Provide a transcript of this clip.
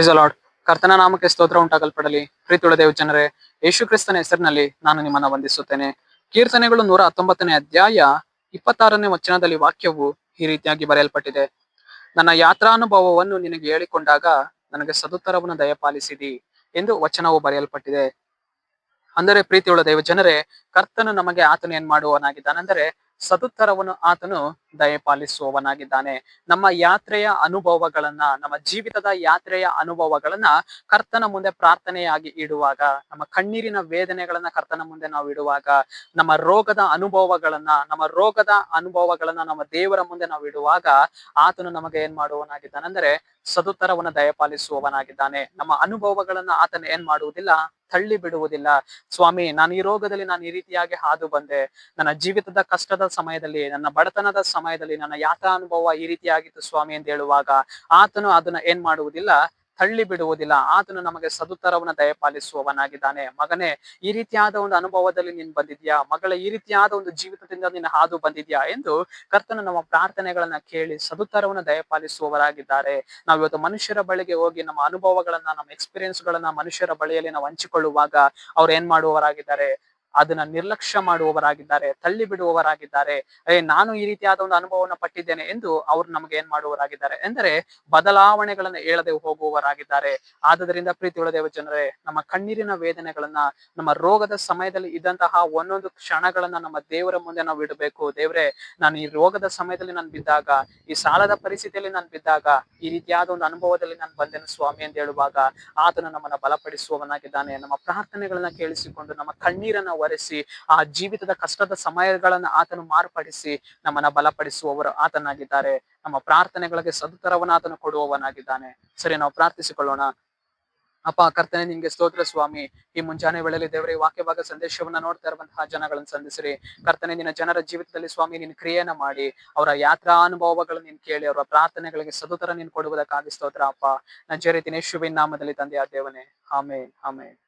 Price lord. ಕರ್ತನ ನಾಮಕ್ಕೆ ಸ್ತೋತ್ರ ಉಂಟಾಗಲ್ಪಡಲಿ. ಪ್ರೀತಿಯುಳ್ಳ ದೇವ ಜನರೇ, ಯೇಸು ಕ್ರಿಸ್ತನ ಹೆಸರಿನಲ್ಲಿ ನಾನು ನಿಮ್ಮನ್ನ ವಂದಿಸುತ್ತೇನೆ. ಕೀರ್ತನೆಗಳು 119ನೇ ಅಧ್ಯಾಯ 26ನೇ ವಚನದಲ್ಲಿ ವಾಕ್ಯವು ಈ ರೀತಿಯಾಗಿ ಬರೆಯಲ್ಪಟ್ಟಿದೆ. ನನ್ನ ಯಾತ್ರಾನುಭವವನ್ನು ನಿನಗೆ ಹೇಳಿಕೊಂಡಾಗ ನನಗೆ ಸದುತ್ತರವನ್ನು ದಯಪಾಲಿಸಿದಿ ಎಂದು ವಚನವು ಬರೆಯಲ್ಪಟ್ಟಿದೆ. ಅಂದರೆ ಪ್ರೀತಿಯುಳ್ಳ ದೇವ ಜನರೇ, ಕರ್ತನು ನಮಗೆ ಆತನು ಏನ್ ಮಾಡುವವನಾಗಿದ್ದಾನೆಂದರೆ ಸದುತ್ತರವನ್ನು ಆತನು ದಯಪಾಲಿಸುವವನಾಗಿದ್ದಾನೆ. ನಮ್ಮ ಯಾತ್ರೆಯ ಅನುಭವಗಳನ್ನ, ನಮ್ಮ ಜೀವಿತದ ಯಾತ್ರೆಯ ಅನುಭವಗಳನ್ನ ಕರ್ತನ ಮುಂದೆ ಪ್ರಾರ್ಥನೆಯಾಗಿ ಇಡುವಾಗ, ನಮ್ಮ ಕಣ್ಣೀರಿನ ವೇದನೆಗಳನ್ನ ಕರ್ತನ ಮುಂದೆ ನಾವು ಇಡುವಾಗ, ನಮ್ಮ ರೋಗದ ಅನುಭವಗಳನ್ನ ನಮ್ಮ ದೇವರ ಮುಂದೆ ನಾವು ಇಡುವಾಗ ಆತನು ನಮಗೆ ಏನ್ ಮಾಡುವವನಾಗಿದ್ದಾನೆಂದರೆ ಸದುತ್ತರವನ್ನು ದಯಪಾಲಿಸುವವನಾಗಿದ್ದಾನೆ. ನಮ್ಮ ಅನುಭವಗಳನ್ನ ಆತನು ಏನ್ ಮಾಡುವುದಿಲ್ಲ, ತಳ್ಳಿ ಬಿಡುವುದಿಲ್ಲ. ಸ್ವಾಮಿ, ನಾನು ಈ ರೋಗದಲ್ಲಿ ನಾನು ಈ ರೀತಿಯಾಗಿ ಹಾದು ಬಂದೆ, ನನ್ನ ಜೀವಿತದ ಕಷ್ಟದ ಸಮಯದಲ್ಲಿ, ನನ್ನ ಬಡತನದ ಸಮಯದಲ್ಲಿ ನನ್ನ ಯಾತ್ರಾ ಅನುಭವ ಈ ರೀತಿಯಾಗಿತ್ತು ಸ್ವಾಮಿ ಅಂತ ಹೇಳುವಾಗ ಆತನು ಅದನ್ನ ಏನ್ ಮಾಡುವುದಿಲ್ಲ, ತಳ್ಳಿ ಬಿಡುವುದಿಲ್ಲ. ಆತನು ನಮಗೆ ಸದುತ್ತರವನ್ನು ದಯಪಾಲಿಸುವವನಾಗಿದ್ದಾನೆ. ಮಗನೇ, ಈ ರೀತಿಯಾದ ಒಂದು ಅನುಭವದಲ್ಲಿ ನೀನ್ ಬಂದಿದ್ಯಾ, ಮಗಳ ಈ ರೀತಿಯಾದ ಒಂದು ಜೀವಿತದಿಂದ ನೀನು ಹಾದು ಬಂದಿದ್ಯಾ ಎಂದು ಕರ್ತನು ನಮ್ಮ ಪ್ರಾರ್ಥನೆಗಳನ್ನ ಕೇಳಿ ಸದುತ್ತರವನ್ನು ದಯಪಾಲಿಸುವವರಾಗಿದ್ದಾರೆ. ನಾವು ಇವತ್ತು ಮನುಷ್ಯರ ಬಳಿಗೆ ಹೋಗಿ ನಮ್ಮ ಅನುಭವಗಳನ್ನ, ನಮ್ಮ ಎಕ್ಸ್ಪೀರಿಯನ್ಸ್ ಗಳನ್ನ ಮನುಷ್ಯರ ಬಳಿಯಲ್ಲಿ ನಾವು ಹಂಚಿಕೊಳ್ಳುವಾಗ ಅವ್ರು ಏನ್ ಮಾಡುವವರಾಗಿದ್ದಾರೆ, ಅದನ್ನ ನಿರ್ಲಕ್ಷ್ಯ ಮಾಡುವವರಾಗಿದ್ದಾರೆ, ತಳ್ಳಿ ಬಿಡುವವರಾಗಿದ್ದಾರೆ. ನಾನು ಈ ರೀತಿಯಾದ ಒಂದು ಅನುಭವವನ್ನು ಪಟ್ಟಿದ್ದೇನೆ ಎಂದು ಅವ್ರು ನಮಗೆ ಏನ್ ಮಾಡುವವರಾಗಿದ್ದಾರೆ ಎಂದರೆ ಬದಲಾವಣೆಗಳನ್ನ ಹೇಳದೆ ಹೋಗುವವರಾಗಿದ್ದಾರೆ. ಆದುದರಿಂದ ಪ್ರೀತಿಯುಳ್ಳ ದೇವ ಜನರೇ, ನಮ್ಮ ಕಣ್ಣೀರಿನ ವೇದನೆಗಳನ್ನ, ನಮ್ಮ ರೋಗದ ಸಮಯದಲ್ಲಿ ಇದ್ದಂತಹ ಒಂದೊಂದು ಕ್ಷಣಗಳನ್ನ ನಮ್ಮ ದೇವರ ಮುಂದೆ ನಾವು ಇಡಬೇಕು. ದೇವರೇ, ನಾನು ಈ ರೋಗದ ಸಮಯದಲ್ಲಿ ನಾನು ಬಿದ್ದಾಗ, ಈ ಸಾಲದ ಪರಿಸ್ಥಿತಿಯಲ್ಲಿ ನಾನು ಬಿದ್ದಾಗ, ಈ ರೀತಿಯಾದ ಒಂದು ಅನುಭವದಲ್ಲಿ ನಾನು ಬಂದೆನು ಸ್ವಾಮಿ ಅಂತ ಹೇಳುವಾಗ ಆತನು ನಮ್ಮನ್ನ ಬಲಪಡಿಸುವವನಾಗಿದ್ದಾನೆ. ನಮ್ಮ ಪ್ರಾರ್ಥನೆಗಳನ್ನ ಕೇಳಿಸಿಕೊಂಡು ನಮ್ಮ ಕಣ್ಣೀರನ್ನ ಒರೆಸಿ ಆ ಜೀವಿತದ ಕಷ್ಟದ ಸಮಯಗಳನ್ನ ಆತನು ಮಾರ್ಪಡಿಸಿ ನಮ್ಮನ್ನ ಬಲಪಡಿಸುವವರು ಆತನಾಗಿದ್ದಾರೆ. ನಮ್ಮ ಪ್ರಾರ್ಥನೆಗಳಿಗೆ ಸದುತ್ತರವನ್ನು ಆತನು ಕೊಡುವವನಾಗಿದ್ದಾನೆ. ಸರಿ, ನಾವು ಪ್ರಾರ್ಥಿಸಿಕೊಳ್ಳೋಣ. ಅಪ್ಪ ಕರ್ತನೆ, ನಿನ್ಗೆ ಸ್ತೋತ್ರ ಸ್ವಾಮಿ. ಈ ಮುಂಜಾನೆ ವೇಳೆಯಲ್ಲಿ ದೇವರೇ, ವಾಕ್ಯ ಭಾಗ ಸಂದೇಶವನ್ನ ನೋಡ್ತಾ ಇರುವಂತಹ ಜನಗಳನ್ನು ಸಂಧಿಸಿರಿ ಕರ್ತನೆ. ನಿನ್ನ ಜನರ ಜೀವಿತದಲ್ಲಿ ಸ್ವಾಮಿ ನೀನು ಕ್ರಿಯೆಯನ್ನ ಮಾಡಿ ಅವರ ಯಾತ್ರಾ ಅನುಭವಗಳನ್ನು ನೀನು ಕೇಳಿ ಅವರ ಪ್ರಾರ್ಥನೆಗಳಿಗೆ ಸದುತ್ತರ ನೀನು ಕೊಡುವುದಕ್ಕಾಗಿ ಸ್ತೋತ್ರ ಅಪ್ಪ. ನಜರೇತಿನ ಯೇಸುವಿನ ನಾಮದಲ್ಲಿ ತಂದೆಯಾದ ದೇವನೇ, ಆಮೆನ್, ಆಮೆನ್.